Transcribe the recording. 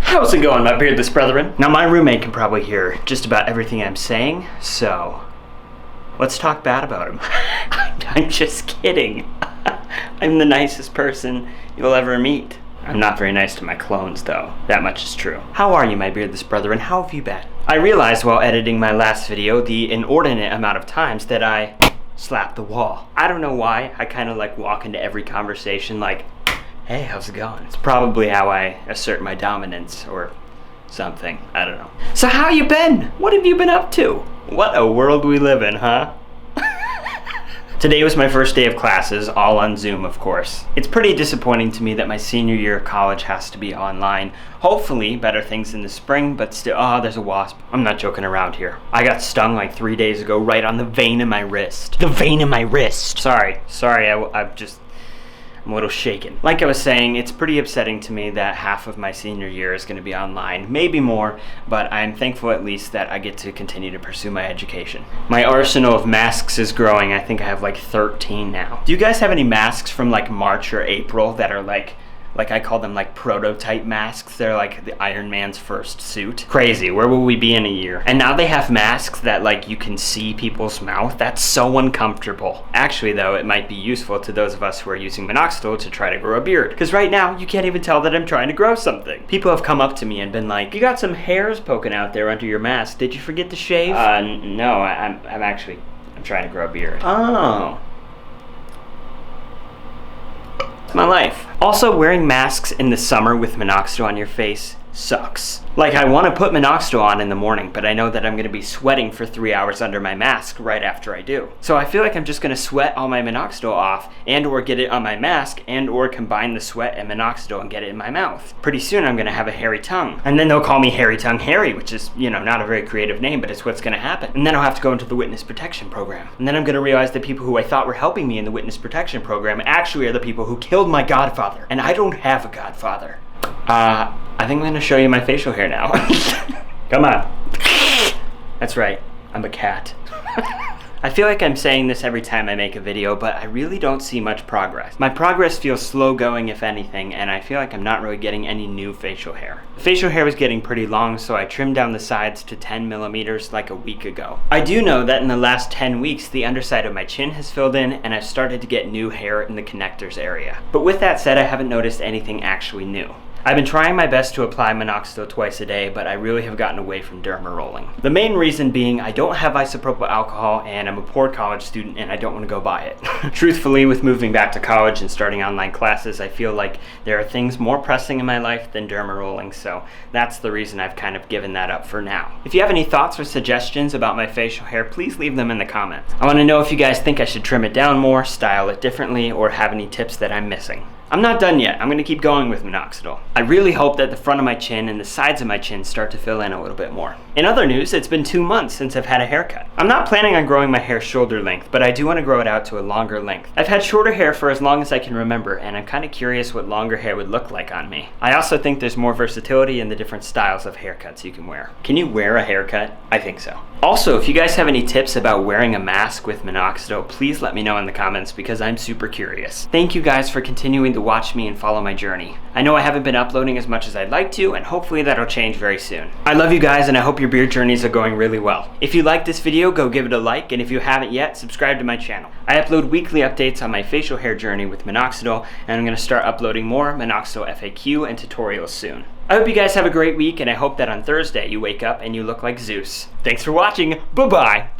How's it going, my beardless brethren? Now, my roommate can probably hear just about everything I'm saying, so let's talk bad about him. I'm just kidding. I'm the nicest person you'll ever meet. I'm not very nice to my clones, though. That much is true. How are you, my beardless brethren? How have you been? I realized while editing my last video the inordinate amount of times that I slapped the wall. I don't know why. I kind of like walk into every conversation like, hey, how's it going? It's probably how I assert my dominance or something. I don't know. So how you been? What have you been up to? What a world we live in, huh? Today was my first day of classes, all on Zoom, of course. It's pretty disappointing to me that my senior year of college has to be online. Hopefully, better things in the spring, but still, there's a wasp. I'm not joking around here. I got stung like 3 days ago, right on the vein in my wrist. The vein in my wrist! Sorry, I'm a little shaken. Like I was saying, it's pretty upsetting to me that half of my senior year is going to be online, maybe more, but I'm thankful at least that I get to continue to pursue my education. My arsenal of masks is growing. I think I have like 13 now. Do you guys have any masks from like March or April that are like I call them like prototype masks? They're like the Iron Man's first suit. Crazy, where will we be in a year? And now they have masks that like you can see people's mouth. That's so uncomfortable. Actually though, it might be useful to those of us who are using Minoxidil to try to grow a beard. Because right now, you can't even tell that I'm trying to grow something. People have come up to me and been like, you got some hairs poking out there under your mask. Did you forget to shave? No, I'm trying to grow a beard. Oh. My life. Also, wearing masks in the summer with Minoxidil on your face sucks. Like, I want to put Minoxidil on in the morning, but I know that I'm going to be sweating for 3 hours under my mask right after I do. So I feel like I'm just going to sweat all my Minoxidil off and or get it on my mask and or combine the sweat and Minoxidil and get it in my mouth. Pretty soon I'm going to have a hairy tongue. And then they'll call me Hairy Tongue Harry, which is, not a very creative name, but it's what's going to happen. And then I'll have to go into the witness protection program. And then I'm going to realize the people who I thought were helping me in the witness protection program actually are the people who killed my godfather. And I don't have a godfather. I think I'm going to show you my facial hair now. Come on. That's right, I'm a cat. I feel like I'm saying this every time I make a video, but I really don't see much progress. My progress feels slow going, if anything, and I feel like I'm not really getting any new facial hair. The facial hair was getting pretty long, so I trimmed down the sides to 10 millimeters like a week ago. I do know that in the last 10 weeks, the underside of my chin has filled in, and I've started to get new hair in the connectors area. But with that said, I haven't noticed anything actually new. I've been trying my best to apply Minoxidil twice a day, but I really have gotten away from derma rolling. The main reason being I don't have isopropyl alcohol and I'm a poor college student and I don't want to go buy it. Truthfully, with moving back to college and starting online classes, I feel like there are things more pressing in my life than derma rolling, so that's the reason I've kind of given that up for now. If you have any thoughts or suggestions about my facial hair, please leave them in the comments. I want to know if you guys think I should trim it down more, style it differently, or have any tips that I'm missing. I'm not done yet. I'm going to keep going with Minoxidil. I really hope that the front of my chin and the sides of my chin start to fill in a little bit more. In other news, it's been 2 months since I've had a haircut. I'm not planning on growing my hair shoulder length, but I do want to grow it out to a longer length. I've had shorter hair for as long as I can remember, and I'm kind of curious what longer hair would look like on me. I also think there's more versatility in the different styles of haircuts you can wear. Can you wear a haircut? I think so. Also, if you guys have any tips about wearing a mask with Minoxidil, please let me know in the comments because I'm super curious. Thank you guys for continuing to watch me and follow my journey. I know I haven't been uploading as much as I'd like to, and hopefully that'll change very soon. I love you guys, and I hope your beard journeys are going really well. If you liked this video, go give it a like, and if you haven't yet, subscribe to my channel. I upload weekly updates on my facial hair journey with Minoxidil, and I'm going to start uploading more Minoxidil FAQ and tutorials soon. I hope you guys have a great week, and I hope that on Thursday you wake up and you look like Zeus. Thanks for watching. Bye-bye.